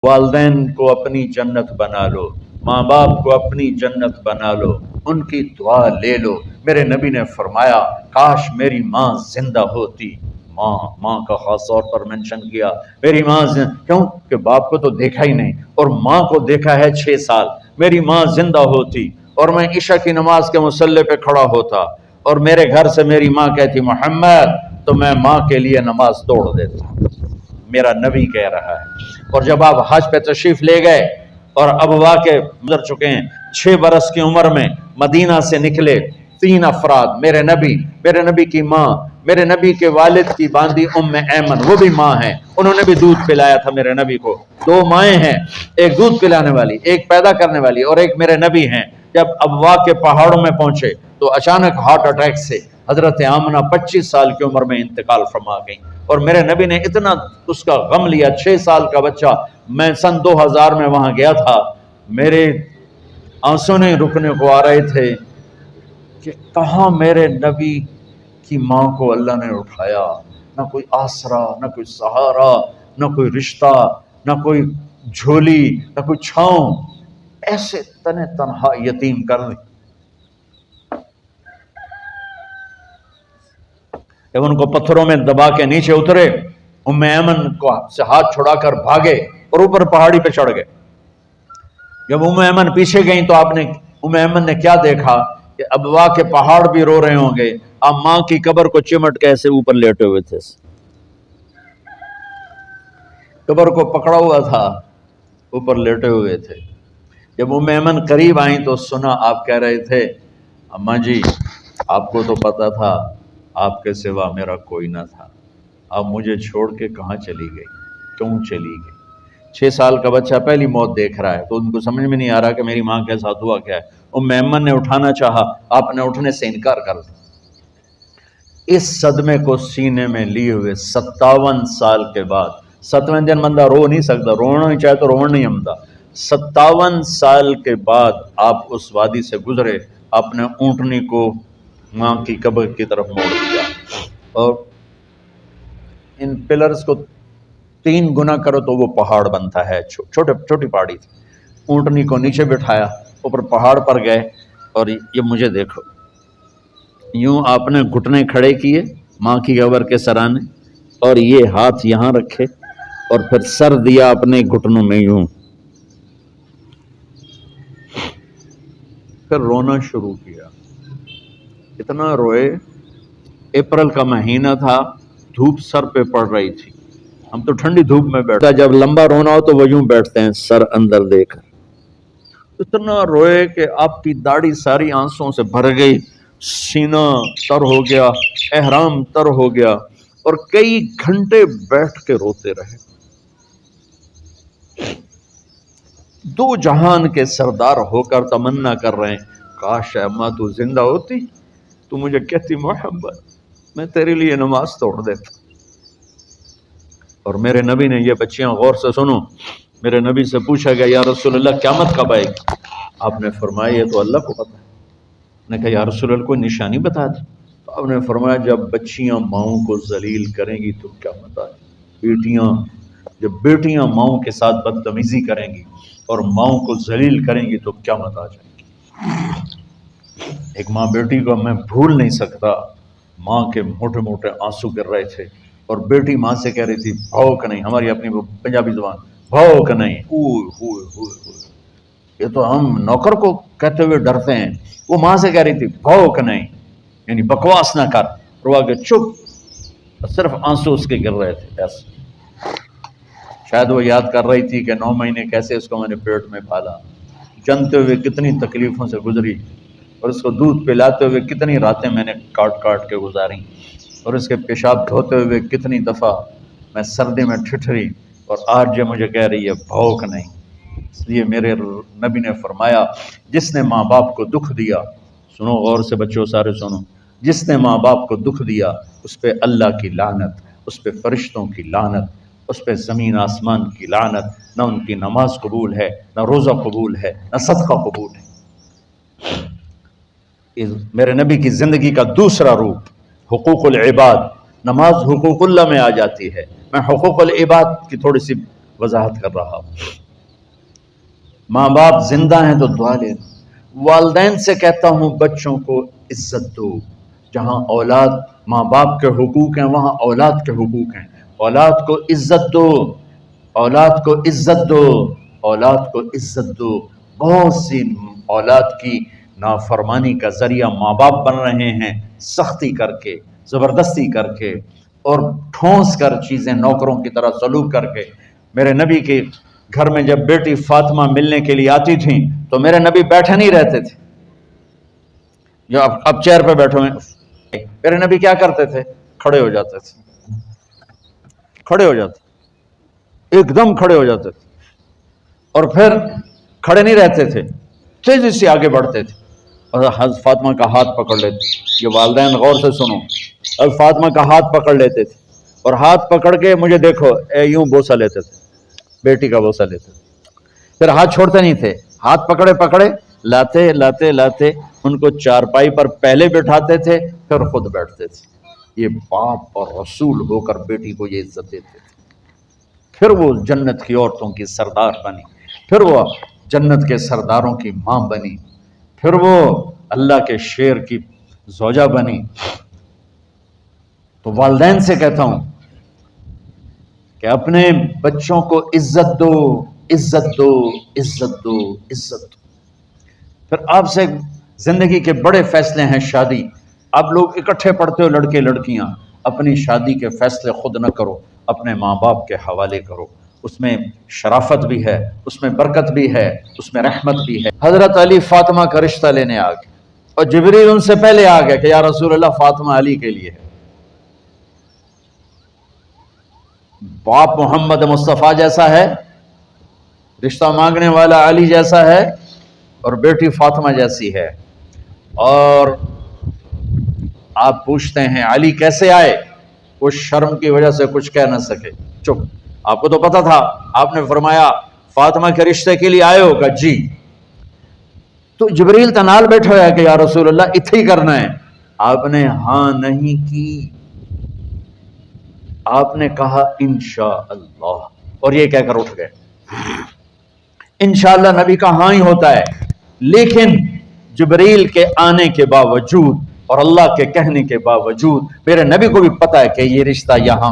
والدین کو اپنی جنت بنا لو، ماں باپ کو اپنی جنت بنا لو، ان کی دعا لے لو۔ میرے نبی نے فرمایا کاش میری ماں زندہ ہوتی۔ ماں کا خاص طور پر منشن کیا، میری ماں کیوں کہ باپ کو تو دیکھا ہی نہیں اور ماں کو دیکھا ہے 6 سال۔ میری ماں زندہ ہوتی اور میں عشاء کی نماز کے مصلی پہ کھڑا ہوتا اور میرے گھر سے میری ماں کہتی محمد، تو میں ماں کے لیے نماز توڑ دیتا۔ میرا نبی کہہ رہا ہے۔ اور جب آپ حج پہ تشریف لے گئے اور اب واقع گزر چکے ہیں، 6 برس کی عمر میں مدینہ سے نکلے 3 افراد، میرے نبی کی ماں، میرے نبی کے والد کی باندی ام ایمن، وہ بھی ماں ہیں، انہوں نے بھی دودھ پلایا تھا میرے نبی کو۔ 2 مائیں ہیں، ایک دودھ پلانے والی، ایک پیدا کرنے والی، اور ایک میرے نبی ہیں۔ جب ابوا کے پہاڑوں میں پہنچے تو اچانک ہارٹ اٹیک سے حضرت آمنہ 25 سال کی عمر میں انتقال فرما گئی، اور میرے نبی نے اتنا اس کا غم لیا۔ 6 سال کا بچہ، میں سن 2000 میں وہاں گیا تھا، میرے آنسوں نہیں رکنے کو آ رہے تھے کہ کہاں میرے نبی کی ماں کو اللہ نے اٹھایا، نہ کوئی آسرا، نہ کوئی سہارا، نہ کوئی رشتہ، نہ کوئی جھولی، نہ کوئی چھاؤں، ایسے تنہا یتیم کر دی۔ جب ان کو پتھروں میں دبا کے نیچے اترے، ام ایمن کو سے ہاتھ چھڑا کر بھاگے اور اوپر پہاڑی پہ چڑھ گئے۔ جب ام ایمن پیچھے گئیں تو ام ایمن نے کیا دیکھا کہ ابوا کے پہاڑ بھی رو رہے ہوں گے، آپ ماں کی قبر کو چمٹ کے ایسے اوپر لیٹے ہوئے تھے، قبر کو پکڑا ہوا تھا، اوپر لیٹے ہوئے تھے۔ جب ام ایمن قریب آئیں تو سنا آپ کہہ رہے تھے اماں جی آپ کو تو پتا تھا آپ کے سوا میرا کوئی نہ تھا، آپ مجھے چھوڑ کے کہاں چلی گئی، کیوں چلی گئی؟ 6 سال کا بچہ پہلی موت دیکھ رہا ہے تو ان کو سمجھ میں نہیں آ رہا کہ میری ماں کے ساتھ ہوا کیا ہے۔ ام ایمن نے اٹھانا چاہا، آپ نے اٹھنے سے انکار کر دیا۔ اس صدمے کو سینے میں لیے ہوئے 57 سال کے بعد، 7ویں دن بندہ رو نہیں سکتا، رونا ہی چاہے تو رونا نہیں آمدا، 57 سال کے بعد آپ اس وادی سے گزرے، اپنے اونٹنی کو ماں کی قبر کی طرف موڑ دیا، اور ان پلرز کو 3 گنا کرو تو وہ پہاڑ بنتا ہے، چھوٹی پہاڑی تھی۔ اونٹنی کو نیچے بٹھایا، اوپر پہاڑ پر گئے، اور یہ مجھے دیکھو، یوں آپ نے گھٹنے کھڑے کیے ماں کی قبر کے سرانے، اور یہ ہاتھ یہاں رکھے اور پھر سر دیا اپنے گھٹنوں میں یوں، پھر رونا شروع کیا۔ اتنا روئے، اپریل کا مہینہ تھا، دھوپ سر پہ پڑ رہی تھی، ہم تو ٹھنڈی دھوپ میں بیٹھتے، جب لمبا رونا ہو تو وہ یوں بیٹھتے ہیں سر اندر دے کر۔ اتنا روئے کہ آپ کی داڑھی ساری آنسوں سے بھر گئی، سینہ تر ہو گیا، احرام تر ہو گیا، اور کئی گھنٹے بیٹھ کے روتے رہے۔ 2 جہان کے سردار ہو کر تمنا کر رہے ہیں کاش اماں تو زندہ ہوتی، تو مجھے کہتی محمد میں تیرے لیے نماز توڑ دیتا۔ اور میرے نبی نے، یہ بچیاں غور سے سنو، میرے نبی سے پوچھا گیا یا رسول اللہ قیامت کب آئے گی؟ آپ نے فرمایا یہ تو اللہ کو پتہ ہے۔ نے کہا یا رسول اللہ کوئی نشانی بتا دی؟ تو آپ نے فرمایا جب بچیاں ماؤں کو ذلیل کریں گی تو قیامت آئے گی، جب بیٹیاں ماؤں کے ساتھ بدتمیزی کریں گی اور ماؤں کو ذلیل کریں گی تو قیامت آ جائے گی۔ ایک ماں بیٹی کو میں بھول نہیں سکتا، ماں کے موٹے موٹے آنسو گر رہے تھے، اور بیٹی ماں سے کہہ رہی تھی بھوک نہیں، ہماری اپنی پنجابی زبان بھوک نہیں، اوئے ہوئے ہوئے ہوئے، یہ تو ہم نوکر کو کہتے ہوئے ڈرتے ہیں، وہ ماں سے کہہ رہی تھی بھوک نہیں، یعنی بکواس نہ کر، رو کے چپ، صرف آنسو اس کے گر رہے تھے ایسے۔ شاید وہ یاد کر رہی تھی کہ 9 مہینے کیسے اس کو میں نے پیٹ میں پالا، جنتے ہوئے کتنی تکلیفوں سے گزری، اور اس کو دودھ پلاتے ہوئے کتنی راتیں میں نے کاٹ کاٹ کے گزاری، اور اس کے پیشاب دھوتے ہوئے کتنی دفعہ میں سردی میں ٹھٹھری، اور آج یہ مجھے کہہ رہی ہے بھوک نہیں۔ اس لیے میرے نبی نے فرمایا جس نے ماں باپ کو دکھ دیا، سنو غور سے بچوں سارے سنو، جس نے ماں باپ کو دکھ دیا اس پہ اللہ کی لعنت، اس پہ فرشتوں کی لعنت، اس پہ زمین آسمان کی لعنت، نہ ان کی نماز قبول ہے، نہ روزہ قبول ہے، نہ صدقہ قبول ہے۔ میرے نبی کی زندگی کا دوسرا روپ حقوق العباد، نماز حقوق اللہ میں آ جاتی ہے۔ میں حقوق العباد کی تھوڑی سی وضاحت کر رہا ہوں۔ ماں باپ زندہ ہیں تو دعا لے لو۔ والدین سے کہتا ہوں بچوں کو عزت دو۔ جہاں اولاد ماں باپ کے حقوق ہیں وہاں اولاد کے حقوق ہیں۔ اولاد کو عزت دو، اولاد کو عزت دو، اولاد کو عزت دو۔ بہت سی اولاد کی نافرمانی کا ذریعہ ماں باپ بن رہے ہیں، سختی کر کے، زبردستی کر کے اور ٹھونس کر چیزیں نوکروں کی طرح سلوک کر کے۔ میرے نبی کے گھر میں جب بیٹی فاطمہ ملنے کے لیے آتی تھیں تو میرے نبی بیٹھے نہیں رہتے تھے، جو اب چیئر پہ بیٹھے ہوئے، میرے نبی کیا کرتے تھے؟ کھڑے ہو جاتے تھے، کھڑے ہو جاتے، ایک دم کھڑے ہو جاتے تھے، اور پھر کھڑے نہیں رہتے تھے، تیزی سے آگے بڑھتے تھے اور حضرت فاطمہ کا ہاتھ پکڑ لیتے۔ یہ والدین غور سے سنو، حضرت فاطمہ کا ہاتھ پکڑ لیتے تھے اور ہاتھ پکڑ کے مجھے دیکھو یوں بوسہ لیتے تھے، بیٹی کا بوسہ لیتے تھے، پھر ہاتھ چھوڑتے نہیں تھے، ہاتھ پکڑے پکڑے لاتے لاتے لاتے ان کو چارپائی پر پہلے بٹھاتے تھے پھر خود بیٹھتے تھے۔ یہ باپ اور رسول ہو کر بیٹی کو یہ عزت دیتے تھے۔ پھر وہ جنت کی عورتوں کی سردار بنی، پھر وہ جنت کے سرداروں کی ماں بنی، پھر وہ اللہ کے شیر کی زوجہ بنی۔ تو والدین سے کہتا ہوں کہ اپنے بچوں کو عزت دو، عزت دو، عزت دو، عزت دو۔ پھر آپ سے زندگی کے بڑے فیصلے ہیں شادی۔ آپ لوگ اکٹھے پڑھتے ہو لڑکے لڑکیاں، اپنی شادی کے فیصلے خود نہ کرو، اپنے ماں باپ کے حوالے کرو۔ اس میں شرافت بھی ہے، اس میں برکت بھی ہے، اس میں رحمت بھی ہے۔ حضرت علی فاطمہ کا رشتہ لینے آ گئے اور جبریل ان سے پہلے آ گئے کہ یا رسول اللہ فاطمہ علی کے لیے ہے۔ باپ محمد مصطفیٰ جیسا ہے، رشتہ مانگنے والا علی جیسا ہے اور بیٹی فاطمہ جیسی ہے۔ اور آپ پوچھتے ہیں علی کیسے آئے؟ وہ شرم کی وجہ سے کچھ کہہ نہ سکے، چپ۔ آپ کو تو پتا تھا، آپ نے فرمایا فاطمہ کے رشتے کے لیے آئے ہوگا؟ جی۔ تو جبریل تنال بیٹھا ہوا ہے کہ یا رسول اللہ اتھے ہی کرنا ہے۔ آپ نے ہاں نہیں کی، آپ نے کہا انشاءاللہ، اور یہ کہہ کر اٹھ گئے۔ انشاءاللہ نبی کا ہاں ہی ہوتا ہے، لیکن جبریل کے آنے کے باوجود اور اللہ کے کہنے کے باوجود میرے نبی کو بھی پتا ہے کہ یہ رشتہ یہاں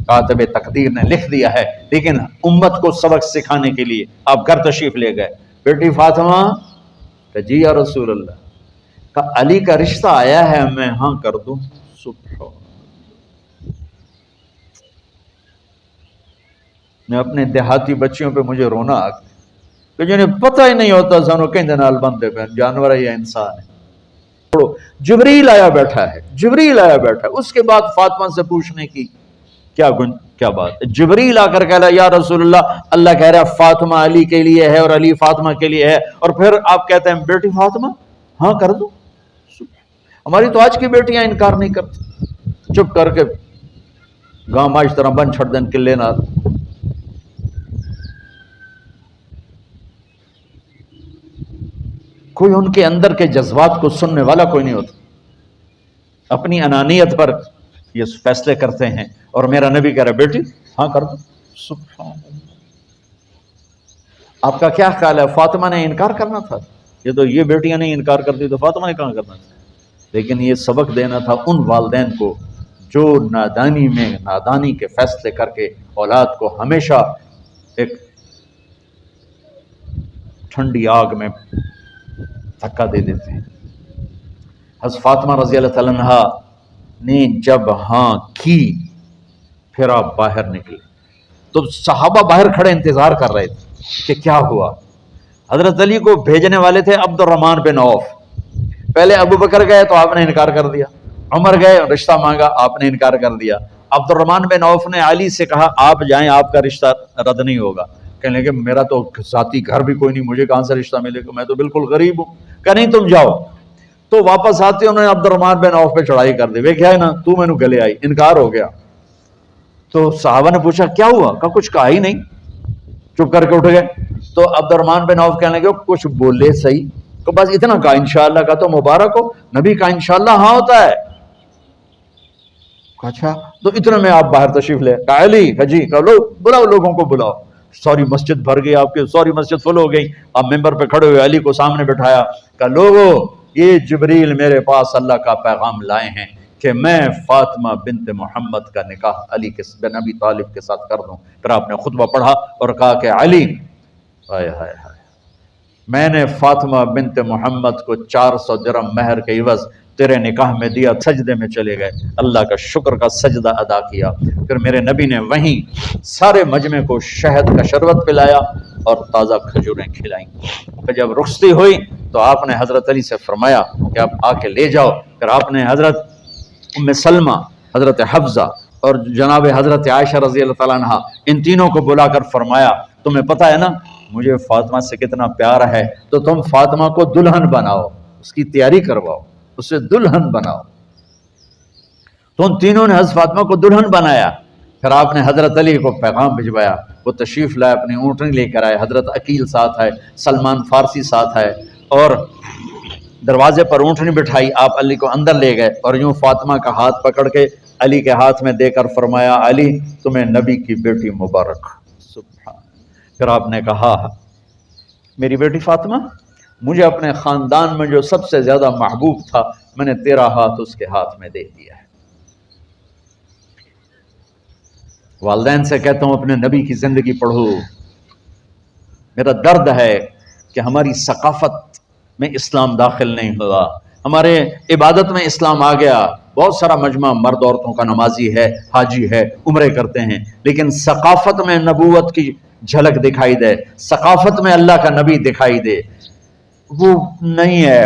کاتب تقدیر نے لکھ دیا ہے، لیکن امت کو سبق سکھانے کے لیے آپ گھر تشریف لے گئے۔ بیٹی فاطمہ کہ جی یا رسول اللہ، کہ علی کا رشتہ آیا ہے، میں ہاں کر دوں؟ سبحان، میں اپنے دیہاتی بچیوں پہ مجھے رونا آ گیا کہ جنہیں پتہ ہی نہیں ہوتا سانو کہیں نال بندے پہ جانور ہے یا انسان ہے۔ جبریل آیا بیٹھا ہے، جبریل آیا بیٹھا ہے۔ اس کے بعد فاطمہ سے پوچھنے کی کیا بات ہے؟ جبریل آ کر کہہ رہا یا رسول اللہ کہہ رہا فاطمہ علی کے لیے ہے اور علی فاطمہ کے لیے ہے، اور پھر آپ کہتے ہیں بیٹی فاطمہ ہاں کر دو۔ ہماری تو آج کی بیٹیاں انکار نہیں کرتی، چپ کر کے گاں ماج طرح بن چھڑ دین کلے نال۔ کوئی ان کے اندر کے جذبات کو سننے والا کوئی نہیں ہوتا، اپنی انانیت پر یہ فیصلے کرتے ہیں۔ اور میرا نبی کہہ رہا بیٹی ہاں کر دو۔ سبحان اللہ، آپ کا کیا خیال ہے؟ فاطمہ نے انکار کرنا تھا؟ یہ بیٹیاں نہیں انکار کرتی تو فاطمہ نے کہاں کرنا تھا؟ لیکن یہ سبق دینا تھا ان والدین کو جو نادانی کے فیصلے کر کے اولاد کو ہمیشہ ایک ٹھنڈی آگ میں دھکا دے دیتے ہیں۔ حضرت فاطمہ رضی اللہ تعالیٰ عنہا نے جب ہاں کی پھر آپ باہر نکلے تو صحابہ باہر کھڑے انتظار کر رہے تھے کہ کیا ہوا۔ حضرت علی کو بھیجنے والے تھے عبد الرحمن بن عوف، پہلے ابو بکر گئے تو آپ نے انکار کر دیا، عمر گئے رشتہ مانگا، آپ نے انکار کر دیا۔ عبد الرحمن بن عوف نے علی سے کہا آپ جائیں، آپ کا رشتہ رد نہیں ہوگا۔ کہنے لگے میرا تو ذاتی گھر بھی کوئی نہیں، مجھے کہاں سے رشتہ ملے گا، میں تو بالکل غریب ہوں۔ کہ نہیں تم جاؤ۔ تو واپس آتے انہوں نے عبد الرحمن بن عوف پہ چڑھائی کر دی، وہ کیا ہے نا تو میں نے گلے آئی، انکار ہو گیا۔ تو صحابہ نے پوچھا کیا ہوا؟ کہ کچھ کہا ہی نہیں، چپ کر کے اٹھ گئے۔ تو عبد الرحمن بن عوف کہنے لگے کچھ بولے صحیح، کہ بس اتنا کہا انشاءاللہ کا تو مبارک ہو، نبی کا انشاءاللہ ہاں ہوتا ہے۔ اچھا تو اتنے میں آپ باہر تشریف لے، کہا علی جی بلاؤ لوگوں کو بلاؤ۔ ساری مسجد بھر گئی، آپ کی ساری مسجد فل ہو گئی. آپ ممبر پہ کھڑے ہوئے علی کو سامنے بٹھایا، کہا لوگو یہ جبریل میرے پاس اللہ کا پیغام لائے ہیں کہ میں فاطمہ بنت محمد کا نکاح علی بن ابی طالب کے ساتھ کر دوں. پھر آپ نے خطبہ پڑھا اور کہا کہ علی، ہائے ہائے ہائے، میں نے فاطمہ بنت محمد کو 400 درہم مہر کے عوض تیرے نکاح میں دیا. سجدے میں چلے گئے، اللہ کا شکر کا سجدہ ادا کیا. پھر میرے نبی نے وہیں سارے مجمع کو شہد کا شربت پلایا اور تازہ کھجوریں کھلائیں. پھر جب رخصتی ہوئی تو آپ نے حضرت علی سے فرمایا کہ آپ آ کے لے جاؤ. پھر آپ نے حضرت ام سلمہ، حضرت حفصہ اور جناب حضرت عائشہ رضی اللہ تعالیٰ عنہ، ان تینوں کو بلا کر فرمایا تمہیں پتہ ہے نا مجھے فاطمہ سے کتنا پیار ہے، تو تم فاطمہ کو دلہن بناؤ، اس کی تیاری کرواؤ، اسے دلہن بناؤ. تو ان تینوں نے حضرت فاطمہ کو دلہن بنایا. پھر آپ نے حضرت علی کو پیغام بھجوایا، وہ تشریف لائے، اپنی اونٹنی لے کر آئے. حضرت عقیل ساتھ ہے، سلمان فارسی ساتھ ہے، اور دروازے پر اونٹنی بٹھائی. آپ علی کو اندر لے گئے اور یوں فاطمہ کا ہاتھ پکڑ کے علی کے ہاتھ میں دے کر فرمایا علی تمہیں نبی کی بیٹی مبارک. سبحان. پھر آپ نے کہا میری بیٹی فاطمہ، مجھے اپنے خاندان میں جو سب سے زیادہ محبوب تھا میں نے تیرا ہاتھ اس کے ہاتھ میں دے دیا ہے. والدین سے کہتا ہوں اپنے نبی کی زندگی پڑھو. میرا درد ہے کہ ہماری ثقافت میں اسلام داخل نہیں ہوا، ہمارے عبادت میں اسلام آ گیا. بہت سارا مجمع مرد عورتوں کا نمازی ہے، حاجی ہے، عمرے کرتے ہیں، لیکن ثقافت میں نبوت کی جھلک دکھائی دے، ثقافت میں اللہ کا نبی دکھائی دے، وہ نہیں ہے.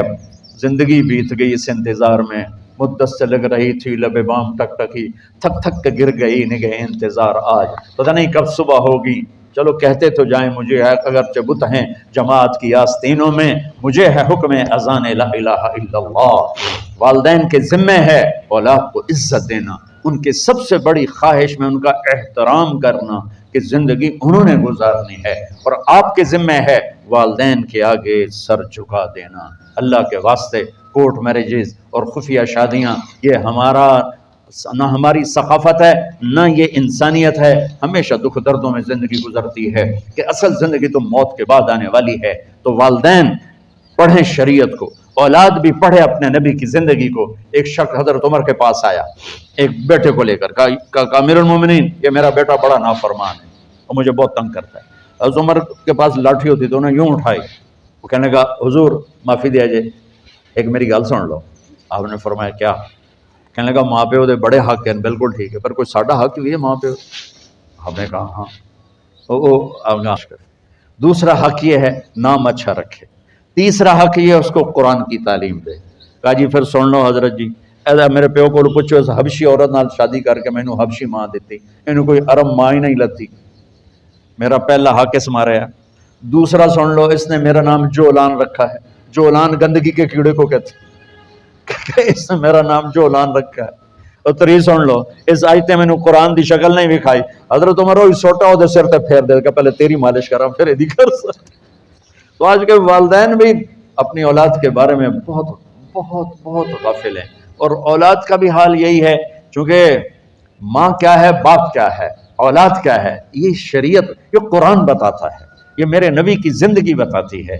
زندگی بیت گئی اس انتظار میں، مدت سے لگ رہی تھی لب بام ٹک ٹکی، تھک تھک کے گر گئی نگہ انتظار آج، پتہ نہیں کب صبح ہوگی. چلو کہتے تو جائیں مجھے ہے اگرچہ بت ہیں جماعت کی آستینوں میں، مجھے ہے حکم اذان لا الہ الا اللہ. والدین کے ذمہ ہے اولاد کو عزت دینا، ان کے سب سے بڑی خواہش میں ان کا احترام کرنا کہ زندگی انہوں نے گزارنی ہے، اور آپ کے ذمہ ہے والدین کے آگے سر جھکا دینا. اللہ کے واسطے کورٹ میرجز اور خفیہ شادیاں یہ نہ ہماری ثقافت ہے نہ یہ انسانیت ہے. ہمیشہ دکھ دردوں میں زندگی گزرتی ہے کہ اصل زندگی تو موت کے بعد آنے والی ہے. تو والدین پڑھیں شریعت کو، اولاد بھی پڑھے اپنے نبی کی زندگی کو. ایک شخص حضرت عمر کے پاس آیا ایک بیٹے کو لے کر، کہا امیر المومنین یہ میرا بیٹا بڑا نافرمان ہے اور مجھے بہت تنگ کرتا ہے. حضرت عمر کے پاس لاٹھی ہوتی تو انہیں یوں اٹھائی. وہ کہنے لگا حضور معافی دیا جائے، ایک میری گل سن لو. آپ نے فرمایا کیا؟ کہنے لگا ماں پیو دے بڑے حق ہیں، بالکل ٹھیک ہے، پر کوئی ساڈا حق بھی ہے ماں پیو؟ ہم نے کہا ہاں. دوسرا حق یہ ہے نام اچھا رکھے. تیسرا حق یہ اس کو قرآن کی تعلیم دے. کہا جی پھر سن لو حضرت جی، ایسا میرے پیو کو پوچھو اس حبشی عورت نال شادی کر کے مینوں حبشی ماں دیتی، انہوں کوئی عرب ماں ہی نہیں لتی. میرا پہلا حق اس مارے ہے. دوسرا سن لو، اس نے میرا نام جولان رکھا ہے. جولان گندگی کے کیڑے کو کہتے ہیں، اس نے میرا نام جولان رکھا ہے. اور تری سن لو، اس آیت میں نے قرآن دی شکل نہیں دکھائی. حضرت عمر ہوئی سوٹا ہو دے سر تے پھیر دے کہ پہلے تیری مالش کراں پھر ایدی کر سکتے. تو آج کے والدین بھی اپنی اولاد کے بارے میں بہت بہت بہت غافل ہیں. اور اولاد کا بھی حال یہی ہے، چونکہ ماں کیا ہے، باپ کیا ہے، اولاد کیا ہے، یہ شریعت، یہ قرآن بتاتا ہے، یہ میرے نبی کی زندگی بتاتی ہے.